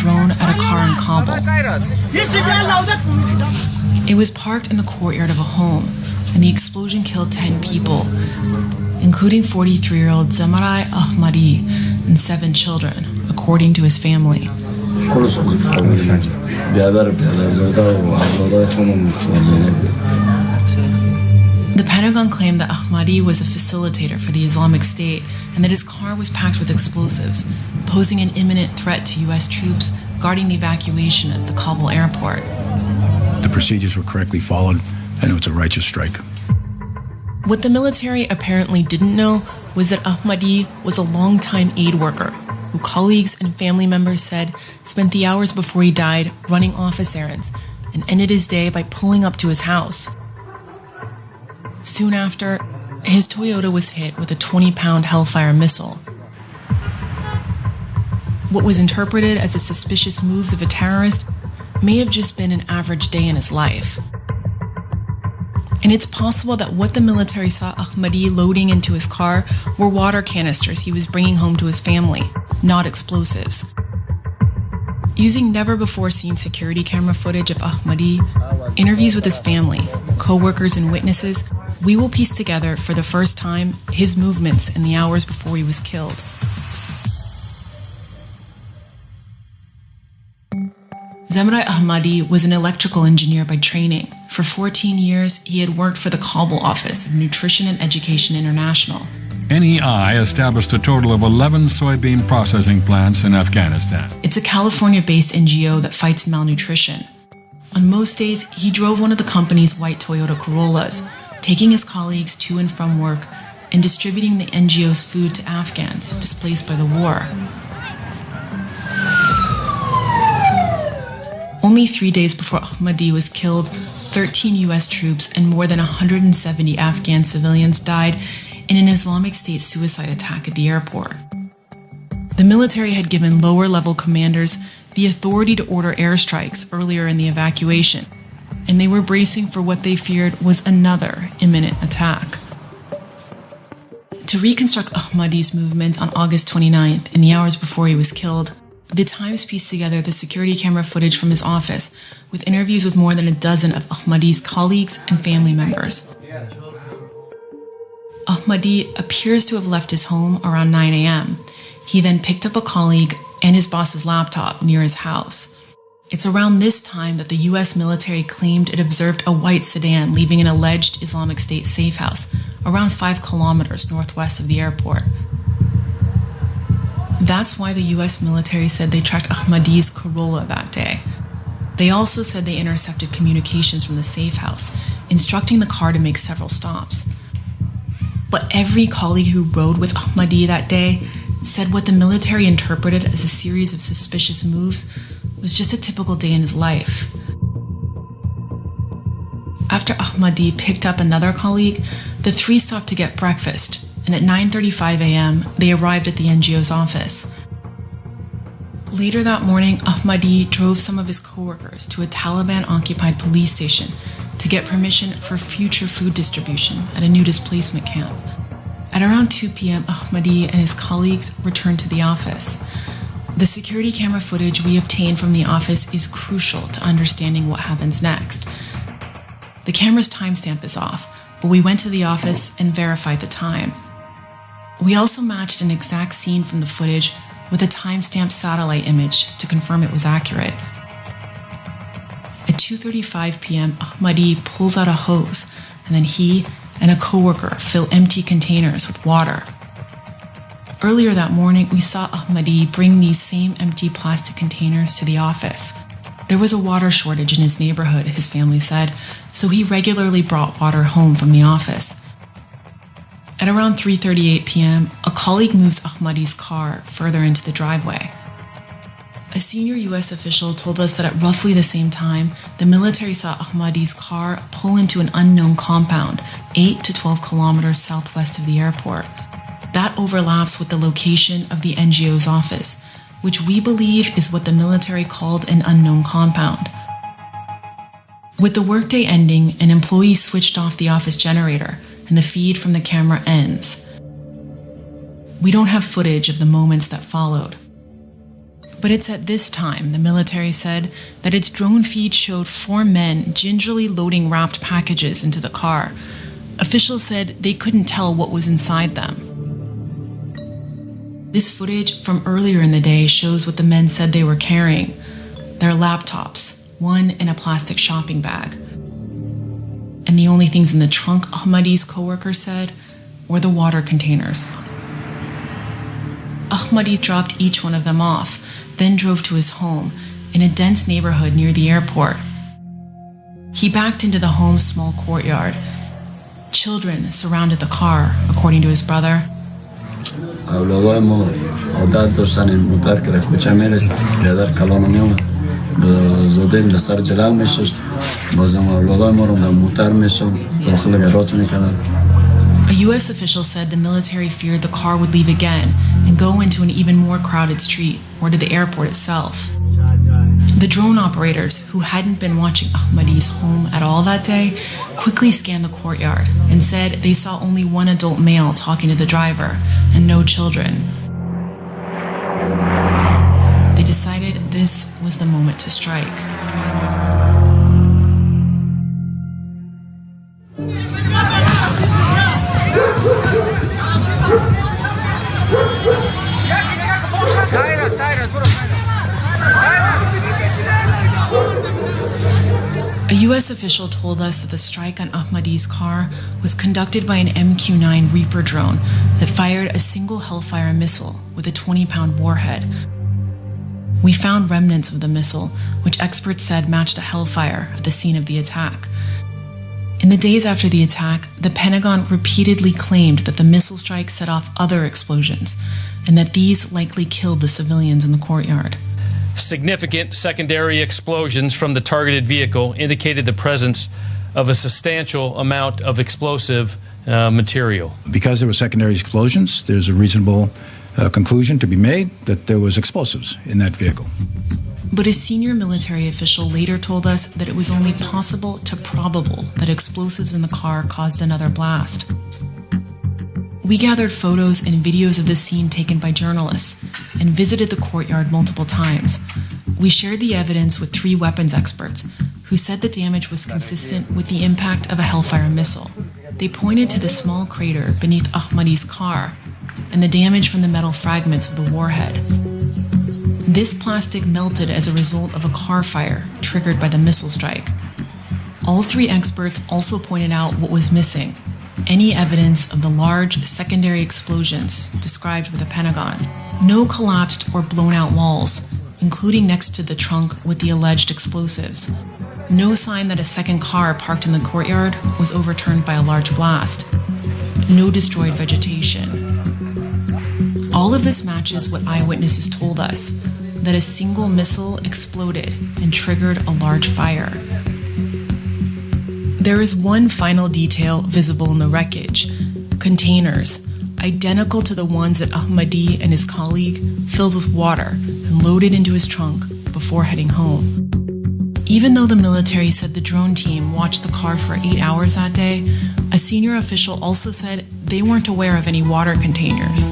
drone at a car in Kabul. It was parked in the courtyard of a home, and the explosion killed 10 people, including 43-year-old Zimari Ahmadi and 7 children, according to his family. The Pentagon claimed that Ahmadi was a facilitator for the Islamic State and that his car was packed with explosives, posing an imminent threat to U.S. troops guarding the evacuation at the Kabul airport. The procedures were correctly followed, and it was a righteous strike. What the military apparently didn't know was that Ahmadi was a longtime aid worker who colleagues and family members said spent the hours before he died running office errands and ended his day by pulling up to his house. Soon after, his Toyota was hit with a 20-pound Hellfire missile. What was interpreted as the suspicious moves of a terrorist may have just been an average day in his life. And it's possible that what the military saw Ahmadi loading into his car were water canisters he was bringing home to his family, not explosives. Using never-before-seen security camera footage of Ahmadi, interviews with his family, co-workers and witnesses, we will piece together for the first time his movements in the hours before he was killed. Zimari Ahmadi was an electrical engineer by training. For 14 years, he had worked for the Kabul office of Nutrition and Education International. NEI established a total of 11 soybean processing plants in Afghanistan. It's a California-based NGO that fights malnutrition. On most days, he drove one of the company's white Toyota Corollas, taking his colleagues to and from work and distributing the NGO's food to Afghans displaced by the war. Only 3 days before Ahmadi was killed, 13 U.S. troops and more than 170 Afghan civilians died in an Islamic State suicide attack at the airport. The military had given lower-level commanders the authority to order airstrikes earlier in the evacuation, and they were bracing for what they feared was another imminent attack. To reconstruct Ahmadi's movement on August 29th, in the hours before he was killed, the Times pieced together the security camera footage from his office with interviews with more than a dozen of Ahmadi's colleagues and family members. Ahmadi appears to have left his home around 9 a.m. He then picked up a colleague and his boss's laptop near his house. It's around this time that the U.S. military claimed it observed a white sedan leaving an alleged Islamic State safe house around 5 kilometers northwest of the airport. That's why the U.S. military said they tracked Ahmadi's Corolla that day. They also said they intercepted communications from the safe house, instructing the car to make several stops. But every colleague who rode with Ahmadi that day said what the military interpreted as a series of suspicious moves was just a typical day in his life. After Ahmadi picked up another colleague, the three stopped to get breakfast, and at 9:35 a.m., they arrived at the NGO's office. Later that morning, Ahmadi drove some of his co-workers to a Taliban-occupied police station to get permission for future food distribution at a new displacement camp. At around 2 p.m., Ahmadi and his colleagues returned to the office. The security camera footage we obtained from the office is crucial to understanding what happens next. The camera's timestamp is off, but we went to the office and verified the time. We also matched an exact scene from the footage with a timestamped satellite image to confirm it was accurate. At 2:35 p.m., Ahmadi pulls out a hose, and then he and a coworker fill empty containers with water. Earlier that morning, we saw Ahmadi bring these same empty plastic containers to the office. There was a water shortage in his neighborhood, his family said, so he regularly brought water home from the office. At around 3:38 p.m., a colleague moves Ahmadi's car further into the driveway. A senior U.S. official told us that at roughly the same time, the military saw Ahmadi's car pull into an unknown compound 8 to 12 kilometers southwest of the airport. That overlaps with the location of the NGO's office, which we believe is what the military called an unknown compound. With the workday ending, an employee switched off the office generator, and the feed from the camera ends. We don't have footage of the moments that followed. But it's at this time, the military said, that its drone feed showed 4 men gingerly loading wrapped packages into the car. Officials said they couldn't tell what was inside them. This footage from earlier in the day shows what the men said they were carrying. Their laptops, one in a plastic shopping bag. And the only things in the trunk, Ahmadi's coworker said, were the water containers. Ahmadi dropped each one of them off, then drove to his home in a dense neighborhood near the airport. He backed into the home's small courtyard. Children surrounded the car, according to his brother. A U.S. official said the military feared the car would leave again and go into an even more crowded street or to the airport itself. The drone operators, who hadn't been watching Ahmadi's home at all that day, quickly scanned the courtyard and said they saw only one adult male talking to the driver and no children. They decided this was the moment to strike. A U.S. official told us that the strike on Ahmadi's car was conducted by an MQ-9 Reaper drone that fired a single Hellfire missile with a 20-pound warhead. We found remnants of the missile, which experts said matched a Hellfire at the scene of the attack. In the days after the attack, the Pentagon repeatedly claimed that the missile strike set off other explosions, and that these likely killed the civilians in the courtyard. Significant secondary explosions from the targeted vehicle indicated the presence of a substantial amount of explosive material. Because there were secondary explosions, there's a reasonable conclusion to be made that there was explosives in that vehicle. But a senior military official later told us that it was only possible to probable that explosives in the car caused another blast. We gathered photos and videos of the scene taken by journalists and visited the courtyard multiple times. We shared the evidence with 3 weapons experts who said the damage was consistent with the impact of a Hellfire missile. They pointed to the small crater beneath Ahmadi's car and the damage from the metal fragments of the warhead. This plastic melted as a result of a car fire triggered by the missile strike. All 3 experts also pointed out what was missing: any evidence of the large secondary explosions described by the Pentagon. No collapsed or blown out walls, including next to the trunk with the alleged explosives. No sign that a second car parked in the courtyard was overturned by a large blast. No destroyed vegetation. All of this matches what eyewitnesses told us, that a single missile exploded and triggered a large fire. There is one final detail visible in the wreckage: containers, identical to the ones that Ahmadi and his colleague filled with water and loaded into his trunk before heading home. Even though the military said the drone team watched the car for 8 hours that day, a senior official also said they weren't aware of any water containers.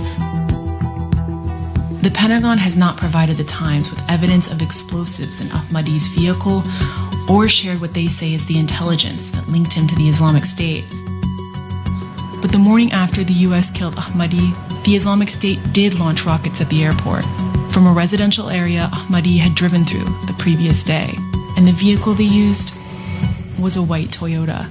The Pentagon has not provided the Times with evidence of explosives in Ahmadi's vehicle or shared what they say is the intelligence that linked him to the Islamic State. But the morning after the U.S. killed Ahmadi, the Islamic State did launch rockets at the airport from a residential area Ahmadi had driven through the previous day, and the vehicle they used was a white Toyota.